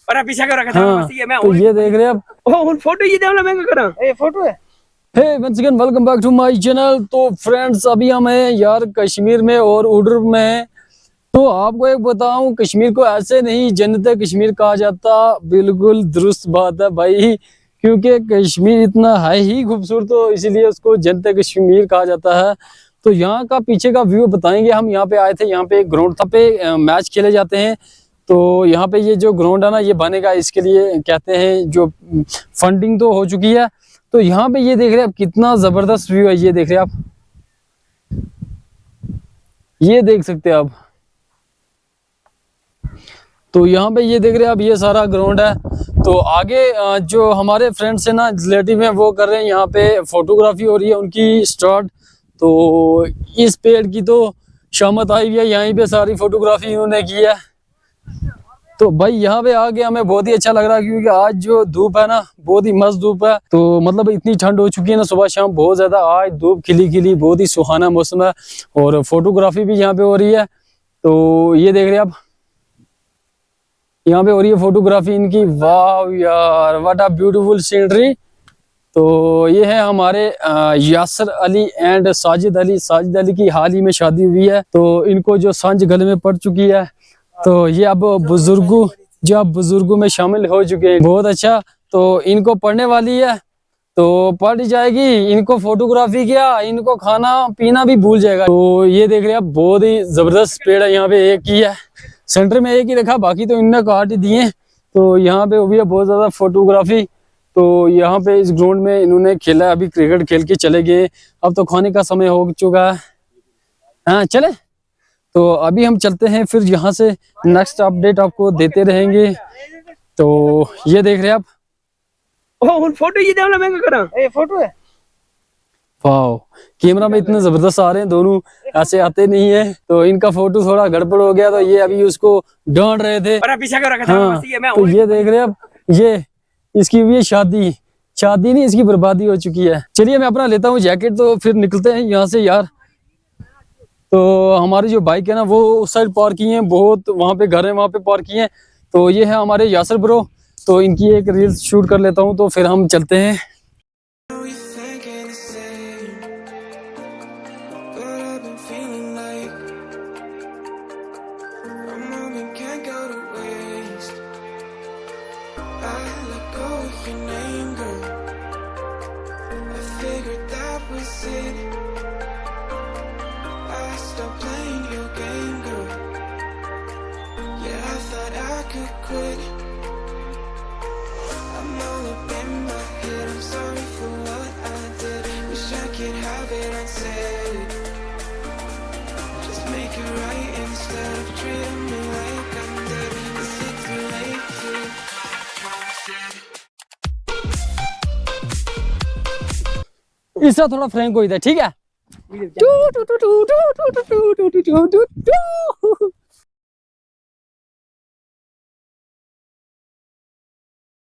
अरे पीछे कर रखा था हाँ, मैं तो ये देख रहे हैं आप फोटो ये देवला मैं करा ये फोटो है। Hey once again welcome back to my channel. तो फ्रेंड्स अभी हम हैं यार कश्मीर में और उड़र में हैं। तो आपको एक बताऊं, कश्मीर को ऐसे नहीं जन्नत कश्मीर कहा जाता। बिल्कुल दुरुस्त बात है भाई, क्योंकि कश्मीर इतना है ही खूबसूरत, तो इसीलिए उसको जन्नत कश्मीर कहा जाता है। तो यहाँ का पीछे का व्यू बताएंगे। हम यहाँ पे आए थे, यहाँ पे एक ग्राउंड था, पे मैच खेले जाते हैं। तो यहाँ पे ये जो ग्राउंड है ना, ये बनेगा, इसके लिए कहते हैं जो फंडिंग तो हो चुकी है। तो यहाँ पे ये देख रहे हैं आप, कितना जबरदस्त व्यू है। ये देख रहे हैं आप, ये देख सकते हैं आप। तो यहाँ पे ये देख रहे हैं आप, ये सारा ग्राउंड है। तो आगे जो हमारे फ्रेंड्स हैं ना, रिलेटिव हैं, वो कर रहे हैं यहाँ पे फोटोग्राफी हो रही है उनकी स्टार्ट। तो इस पेड़ की तो शामत आई हुई है, यहीं पे सारी फोटोग्राफी इन्होंने की है। तो भाई यहाँ पे आके हमें बहुत ही अच्छा लग रहा है, क्योंकि आज जो धूप है ना, बहुत ही मस्त धूप है। तो मतलब इतनी ठंड हो चुकी है ना, सुबह शाम बहुत ज्यादा, आज धूप खिली खिली, बहुत ही सुहाना मौसम है। और फोटोग्राफी भी यहाँ पे हो रही है। तो ये देख रहे हैं आप, यहाँ पे हो रही है फोटोग्राफी इनकी। वाह यार, व्हाट अ ब्यूटीफुल सीनरी। तो ये है हमारे यासर अली एंड साजिद अली। साजिद अली की हाल ही में शादी हुई है, तो इनको जो सांझ गले में पड़ चुकी है। तो ये अब बुजुर्गों, जो अब बुजुर्गों में शामिल हो चुके हैं। बहुत अच्छा। तो इनको पढ़ने वाली है, तो पढ़ जाएगी। इनको फोटोग्राफी किया, इनको खाना पीना भी भूल जाएगा। तो ये देख रहे हैं आप, बहुत ही जबरदस्त पेड़ है। यहाँ पे एक ही है, सेंटर में एक ही रखा, बाकी तो इनने काट ही दिए। तो यहाँ पे हुई है बहुत ज्यादा फोटोग्राफी। तो यहाँ पे इस ग्राउंड में इन्होंने खेला, अभी क्रिकेट खेल के चले गए। अब तो खाने का समय हो चुका है। हाँ चले, तो अभी हम चलते हैं, फिर यहाँ से नेक्स्ट अपडेट आपको देते रहेंगे। तो ये देख रहे हैं आप, फोटो ये देवला मैं करा ये फोटो है। वाह, कैमरा में इतने जबरदस्त आ रहे हैं, दोनों ऐसे आते नहीं है। तो इनका फोटो थोड़ा गड़बड़ हो गया, तो ये अभी उसको डांट रहे थे। अरे पीछे कर रखा था हाँ, तो ये देख रहे हैं आप, ये इसकी हुई है शादी। शादी नहीं, इसकी बर्बादी हो चुकी है। चलिए मैं अपना लेता हूँ जैकेट, तो फिर निकलते हैं यहाँ से यार। तो हमारी जो बाइक है ना, वो उस साइड पार्क की है, बहुत वहाँ पे घर है, वहाँ पे पार्क की है। तो ये है हमारे यासर ब्रो। तो इनकी एक रील्स शूट कर लेता हूँ, तो फिर हम चलते हैं। इसका थोड़ा फ्रैंक हो जाता है, ठीक है।